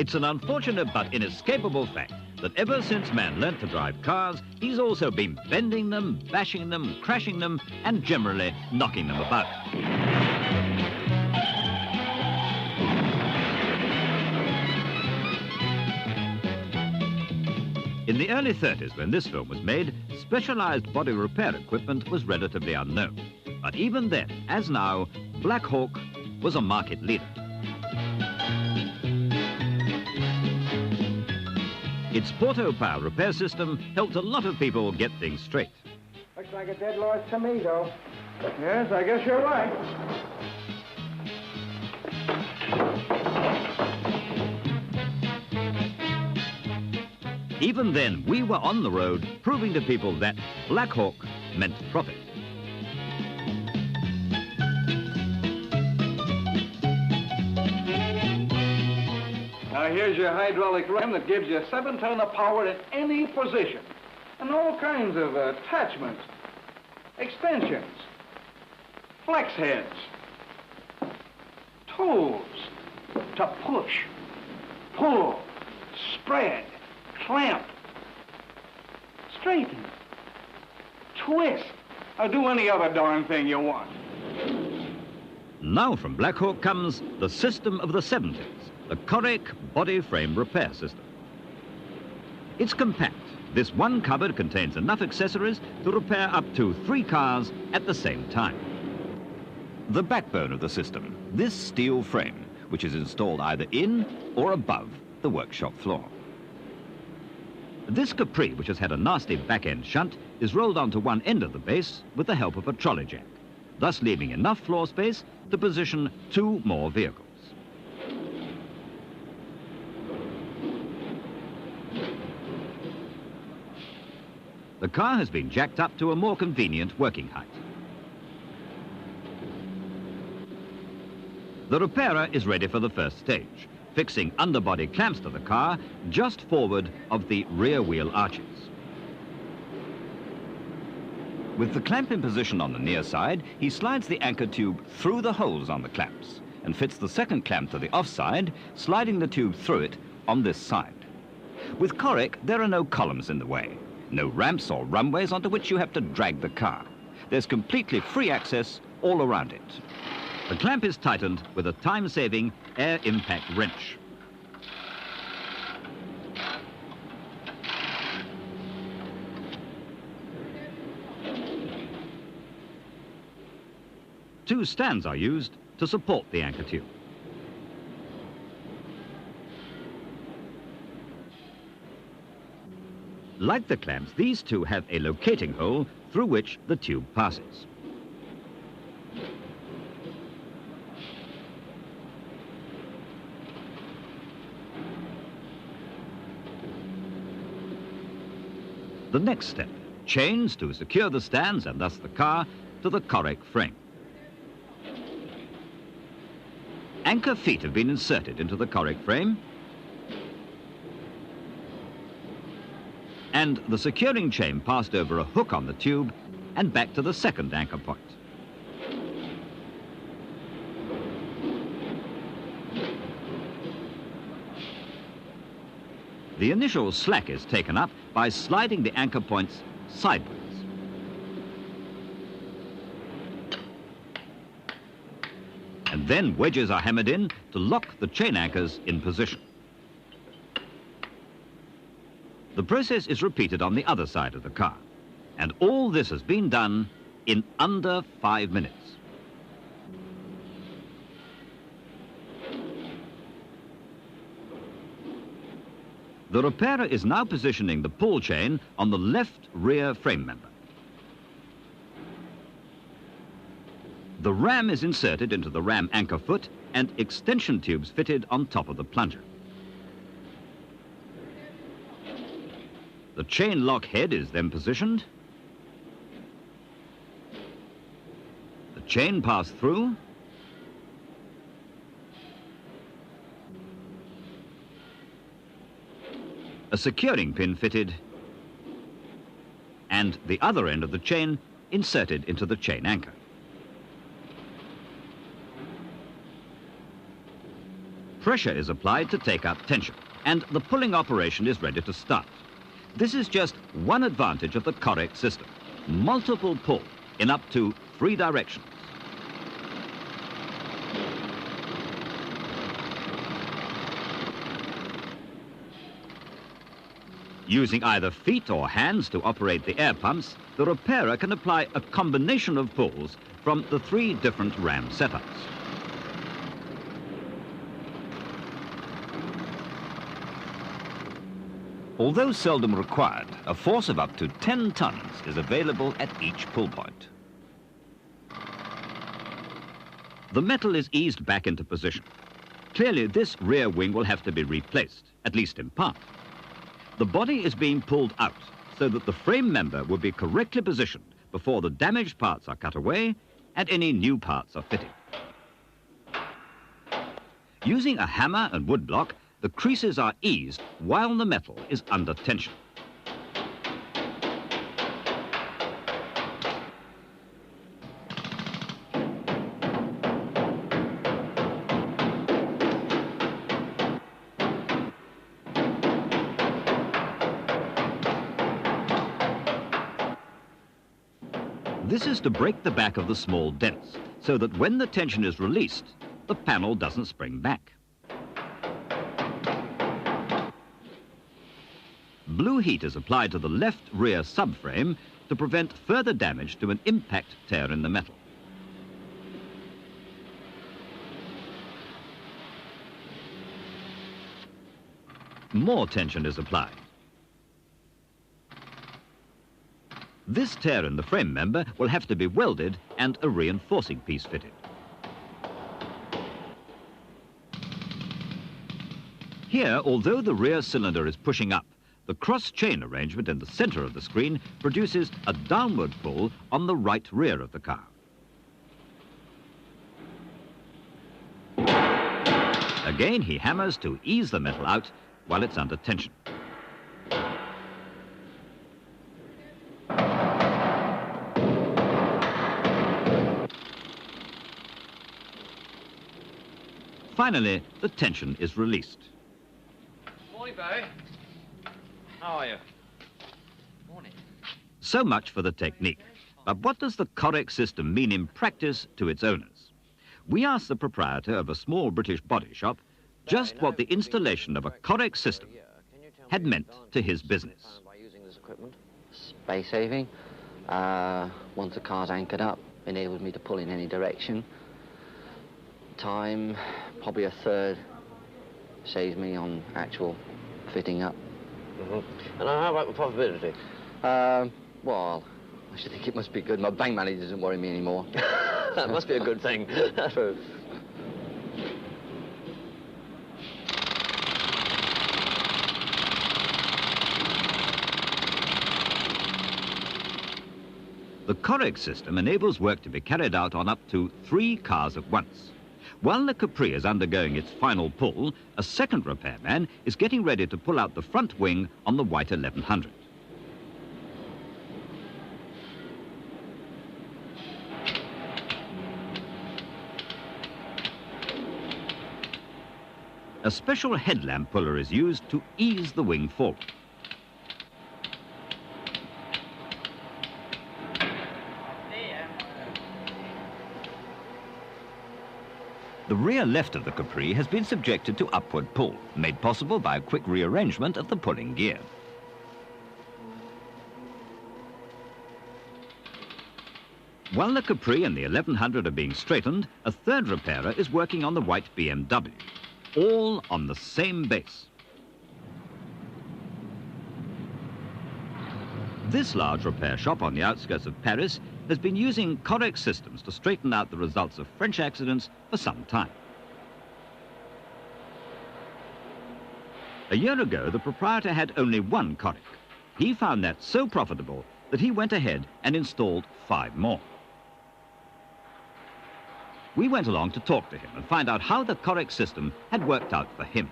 It's an unfortunate but inescapable fact that ever since man learnt to drive cars, he's also been bending them, bashing them, crashing them, and generally knocking them about. In the early 30s, when this film was made, specialized body repair equipment was relatively unknown. But even then, as now, Black Hawk was a market leader. Its Porto power repair system helped a lot of people get things straight. Looks like a dead loss to me, though. Yes, I guess you're right. Even then, we were on the road, proving to people that Black Hawk meant profit. Now, here's your hydraulic ram that gives you 7 ton of power in any position. And all kinds of attachments, extensions, flex heads, tools to push, pull, spread, clamp, straighten, twist, or do any other darn thing you want. Now from Black Hawk comes the system of the 70s, the Correc body frame repair system. It's compact. This one cupboard contains enough accessories to repair up to 3 cars at the same time. The backbone of the system, this steel frame, which is installed either in or above the workshop floor. This Capri, which has had a nasty back-end shunt, is rolled onto one end of the base with the help of a trolley jack, thus leaving enough floor space to position 2 more vehicles. The car has been jacked up to a more convenient working height. The repairer is ready for the first stage, fixing underbody clamps to the car just forward of the rear wheel arches. With the clamp in position on the near side, he slides the anchor tube through the holes on the clamps and fits the second clamp to the offside, sliding the tube through it on this side. With Correc, there are no columns in the way, no ramps or runways onto which you have to drag the car. There's completely free access all around it. The clamp is tightened with a time-saving air impact wrench. Two stands are used to support the anchor tube. Like the clamps, these two have a locating hole through which the tube passes. The next step, chains to secure the stands and thus the car to the Correc frame. Anchor feet have been inserted into the Correc frame, and the securing chain passed over a hook on the tube and back to the second anchor point. The initial slack is taken up by sliding the anchor points sideways. And then wedges are hammered in to lock the chain anchors in position. The process is repeated on the other side of the car, and all this has been done in under 5 minutes. The repairer is now positioning the pull chain on the left rear frame member. The ram is inserted into the ram anchor foot and extension tubes fitted on top of the plunger. The chain lock head is then positioned. The chain passed through. A securing pin fitted, and the other end of the chain inserted into the chain anchor. Pressure is applied to take up tension, and the pulling operation is ready to start. This is just one advantage of the correct system: multiple pull in up to 3 directions. Using either feet or hands to operate the air pumps, the repairer can apply a combination of pulls from the 3 different ram setups. Although seldom required, a force of up to 10 tons is available at each pull point. The metal is eased back into position. Clearly, this rear wing will have to be replaced, at least in part. The body is being pulled out so that the frame member will be correctly positioned before the damaged parts are cut away and any new parts are fitted. Using a hammer and wood block, the creases are eased while the metal is under tension. This is to break the back of the small dents, so that when the tension is released, the panel doesn't spring back. Blue heat is applied to the left rear subframe to prevent further damage to an impact tear in the metal. More tension is applied. This tear in the frame member will have to be welded and a reinforcing piece fitted. Here, although the rear cylinder is pushing up, the cross-chain arrangement in the center of the screen produces a downward pull on the right rear of the car. Again, he hammers to ease the metal out while it's under tension. Finally, the tension is released. Morning, Barry. How are you? Morning. So much for the technique. But what does the correct system mean in practice to its owners? We asked the proprietor of a small British body shop just what the installation of a correct system had meant to his business. By using this equipment, space saving, once the car's anchored up, enables me to pull in any direction. Time, probably a third, saves me on actual fitting up. Mm-hmm. And how about the profitability? Well, I should think it must be good. My bank manager doesn't worry me anymore. That must be a good thing. The correct system enables work to be carried out on up to 3 cars at once. While the Capri is undergoing its final pull, a second repairman is getting ready to pull out the front wing on the white 1100. A special headlamp puller is used to ease the wing forward. The rear left of the Capri has been subjected to upward pull, made possible by a quick rearrangement of the pulling gear. While the Capri and the 1100 are being straightened, a third repairer is working on the white BMW, all on the same base. This large repair shop on the outskirts of Paris has been using correct systems to straighten out the results of French accidents for some time. A year ago, the proprietor had only one correct. He found that so profitable that he went ahead and installed 5 more. We went along to talk to him and find out how the correct system had worked out for him.